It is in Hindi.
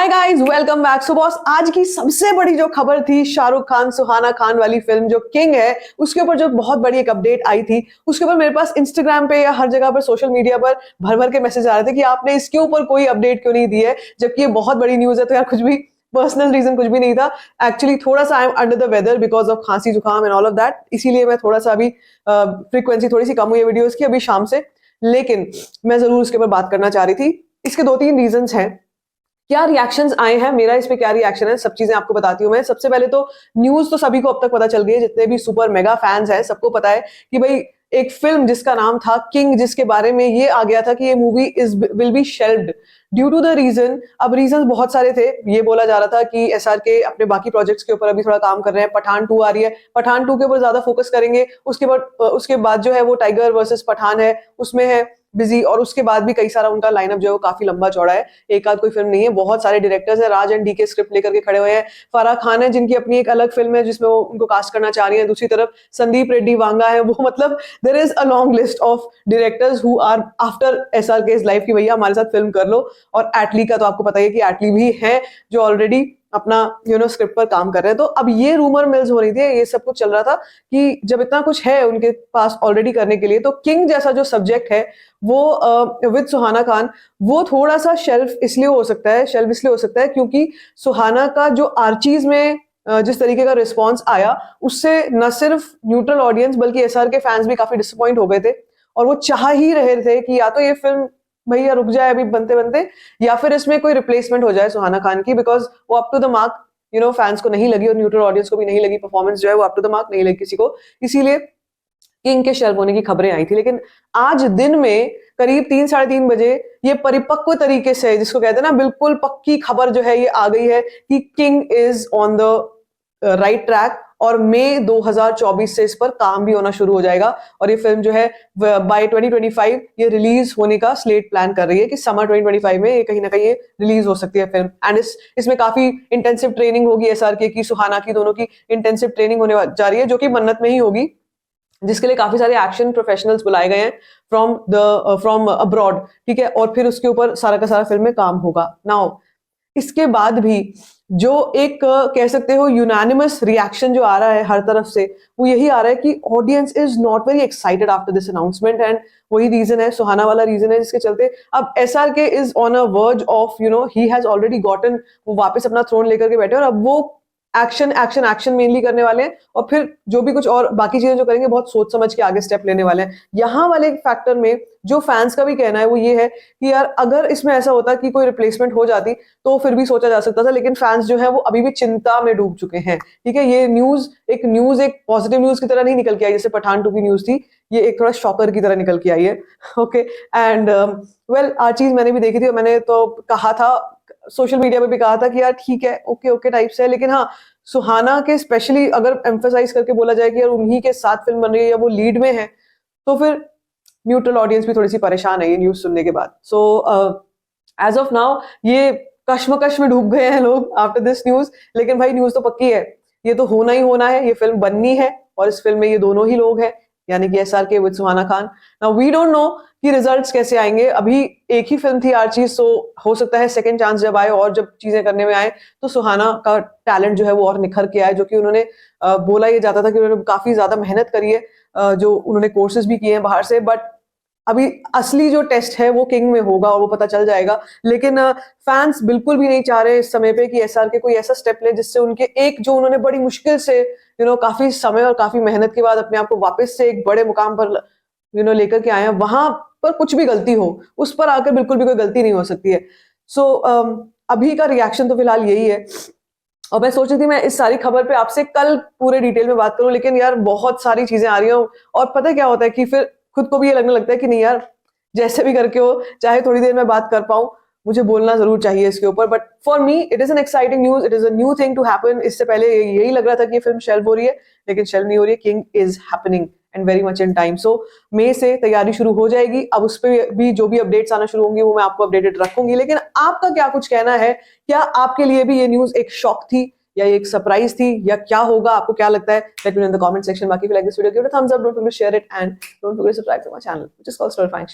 Hi guys, welcome back. So boss, आज की सबसे बड़ी जो खबर थी शाहरुख खान सुहाना खान वाली फिल्म जो किंग है उसके ऊपर जो बहुत बड़ी एक अपडेट आई थी, उसके ऊपर मेरे पास इंस्टाग्राम पे या हर जगह पर सोशल मीडिया पर भर भर के मैसेज आ रहे थे कि आपने इसके ऊपर कोई अपडेट क्यों नहीं दी है, जबकि ये बहुत बड़ी न्यूज है। तो यार कुछ भी पर्सनल रीजन कुछ भी नहीं था। एक्चुअली थोड़ा सा I am under the weather because of खांसी जुकाम एंड ऑल ऑफ दैट, इसीलिए मैं थोड़ा सा अभी फ्रीक्वेंसी थोड़ी सी कम हुई है वीडियोज की अभी शाम से। लेकिन मैं जरूर उसके ऊपर बात करना चाह रही थी। इसके दो तीन रीजंस हैं। क्या रिएक्शंस आए हैं, मेरा इस पे क्या रिएक्शन है, सब चीजें आपको बताती हूँ मैं। सबसे पहले तो न्यूज तो सभी को अब तक पता चल गई है, जितने भी सुपर मेगा फैंस हैं सबको पता है कि भाई एक फिल्म जिसका नाम था किंग, जिसके बारे में ये आ गया था कि ये movie is will be shelved due to the reason. अब रीजन बहुत सारे थे। ये बोला जा रहा था कि एसआरके अपने बाकी प्रोजेक्ट्स के ऊपर अभी थोड़ा काम कर रहे हैं। पठान 2 आ रही है, पठान 2 के ऊपर ज्यादा फोकस करेंगे। उसके बाद जो है वो टाइगर वर्सेस पठान है, उसमें है बिजी। और उसके बाद भी कई सारा उनका लाइनअप जो है वो काफी लंबा चौड़ा है, एक आध कोई फिल्म नहीं है। बहुत सारे डायरेक्टर्स हैं, राज एंड डी के स्क्रिप्ट लेकर के खड़े हुए हैं। फराह खान है जिनकी अपनी एक अलग फिल्म है जिसमें वो उनको कास्ट करना चाह रही है। दूसरी तरफ संदीप रेड्डी वांगा है, वो मतलब there is a long list of directors who are after SRK's life की भैया हमारे साथ फिल्म कर लो। और एटली का तो आपको पता ही है कि एटली भी है जो ऑलरेडी अपना स्क्रिप्ट पर काम कर रहे हैं। तो अब ये रूमर मिल्स हो रही थी, ये सब कुछ चल रहा था कि जब इतना कुछ है उनके पास ऑलरेडी करने के लिए, तो किंग जैसा जो सब्जेक्ट है वो विद सुहाना खान, वो थोड़ा सा शेल्फ इसलिए हो सकता है क्योंकि सुहाना का जो आर्चीज में जिस तरीके का रिस्पॉन्स आया, उससे न सिर्फ न्यूट्रल ऑडियंस बल्कि एसआर के फैंस भी काफी डिसअपॉइंट हो गए थे। और वो चाह ही रहे थे कि या तो ये फिल्म भैया रुक जाए अभी बनते बनते, या फिर इसमें कोई रिप्लेसमेंट हो जाए सुहाना खान की, बिकॉज वो up to the mark fans को नहीं लगी और न्यूट्रल ऑडियंस को भी नहीं लगी। परफॉर्मेंस जो है वो अप टू द मार्क नहीं लगी किसी को, इसीलिए किंग के शेल्फ होने की खबरें आई थी। लेकिन आज दिन में करीब 3-3:30 बजे ये परिपक्व तरीके से, जिसको कहते हैं ना बिल्कुल पक्की खबर जो है, ये आ गई है कि king is on the right track. और मई 2024 से इस पर काम भी होना शुरू हो जाएगा। और ये फिल्म जो है बाय 2025 ये रिलीज होने का स्लेट प्लान कर रही है कि समर 2025 में ये कहीं ना कहीं ये रिलीज हो सकती है फिल्म। एंड इसमें काफी इंटेंसिव ट्रेनिंग होगी एसआरके की, सुहाना की, दोनों की इंटेंसिव ट्रेनिंग होने जा रही है, जो कि मन्नत में ही होगी, जिसके लिए काफी सारे एक्शन प्रोफेशनल्स बुलाए गए हैं फ्रॉम अब्रॉड। ठीक है, और फिर उसके ऊपर सारा का सारा फिल्म में काम होगा। नाउ इसके बाद भी जो एक कह सकते हो यूनानिमस रिएक्शन जो आ रहा है हर तरफ से, वो यही आ रहा है कि audience is not very excited after this announcement. And वही रीजन है, सुहाना वाला रीजन है, जिसके चलते अब SRK is on a verge of he has already gotten, वो वापस अपना थ्रोन लेकर के बैठे और अब वो एक्शन एक्शन एक्शन मेनली करने वाले हैं। और फिर जो भी कुछ और बाकी चीजें जो करेंगे बहुत सोच समझ के आगे स्टेप लेने वाले हैं। यहाँ वाले फैक्टर में जो फैंस का भी कहना है वो ये है कि यार अगर इसमें ऐसा होता कि कोई रिप्लेसमेंट हो जाती तो फिर भी सोचा जा सकता था, लेकिन फैंस जो है वो अभी भी चिंता में डूब चुके हैं। ठीक है, ये न्यूज एक पॉजिटिव न्यूज की तरह नहीं निकल के आई जैसे पठान 2 की न्यूज थी, ये एक थोड़ा शॉकर की तरह निकल के आई है। ओके, एंड वेल चीज मैंने भी देखी थी और मैंने तो कहा था, सोशल मीडिया पे भी कहा था कि यार ठीक है, ओके ओके टाइप से है। लेकिन हाँ, सुहाना के स्पेशली अगर एम्फेसाइज करके बोला जाए कि यार उन्हीं के साथ फिल्म बन रही है या वो लीड में है, तो फिर न्यूट्रल ऑडियंस भी थोड़ी सी परेशान है ये न्यूज सुनने के बाद। सो एज ऑफ नाउ ये कश्मकश में डूब गए हैं लोग आफ्टर दिस न्यूज। लेकिन भाई न्यूज तो पक्की है, ये तो होना ही होना है, ये फिल्म बननी है और इस फिल्म में ये दोनों ही लोग हैं, यानी कि SRK with Suhana Khan. Now we don't know कि रिजल्ट्स कैसे आएंगे। अभी एक ही फिल्म थी आर्चीज, तो हो सकता है सेकंड चांस जब आए और जब चीजें करने में आए तो सुहाना का टैलेंट जो है वो और निखर के आए, जो कि उन्होंने बोला ये जाता था कि उन्होंने काफी ज्यादा मेहनत करी है, जो उन्होंने कोर्सेज भी किए हैं बाहर से। बट अभी असली जो टेस्ट है वो किंग में होगा और वो पता चल जाएगा। लेकिन फैंस बिल्कुल भी नहीं चाह रहे इस समय पे कि एसआरके कोई ऐसा स्टेप ले जिससे उनके एक जो उन्होंने बड़ी मुश्किल से काफी समय और काफी मेहनत के बाद अपने आप को वापस से एक बड़े मुकाम पर लेकर के आए हैं, वहां पर कुछ भी गलती हो, उस पर आकर बिल्कुल भी कोई गलती नहीं हो सकती है। सो अभी का रिएक्शन तो फिलहाल यही है। और मैं सोच रही थी मैं इस सारी खबर पे आपसे कल पूरे डिटेल में बात करूं, लेकिन यार बहुत सारी चीजें आ रही हैं और पता है क्या होता है कि फिर खुद को भी ये लगने लगता है कि नहीं यार, जैसे भी करके हो, चाहे थोड़ी देर में बात कर पाऊं, मुझे बोलना जरूर चाहिए इसके ऊपर। But for me it is an exciting news, it is a new thing to happen. इससे पहले यही लग रहा था कि ये फिल्म शेल्व हो रही है, लेकिन शेल्व नहीं हो रही है, king is happening and very much in time. So मई से तैयारी शुरू हो जाएगी। अब उस पर भी जो भी अपडेट्स आना शुरू होंगी वो मैं आपको अपडेटेड रखूंगी। लेकिन आपका क्या कुछ कहना है, क्या आपके लिए भी ये न्यूज एक शॉक थी या एक सरप्राइज थी, या क्या होगा, आपको क्या लगता है? Let me know in the comment section. बाकी like this video, give it a thumbs up, don't forget to share it and don't forget to subscribe to my channel which is called स्टोरीफाइंग।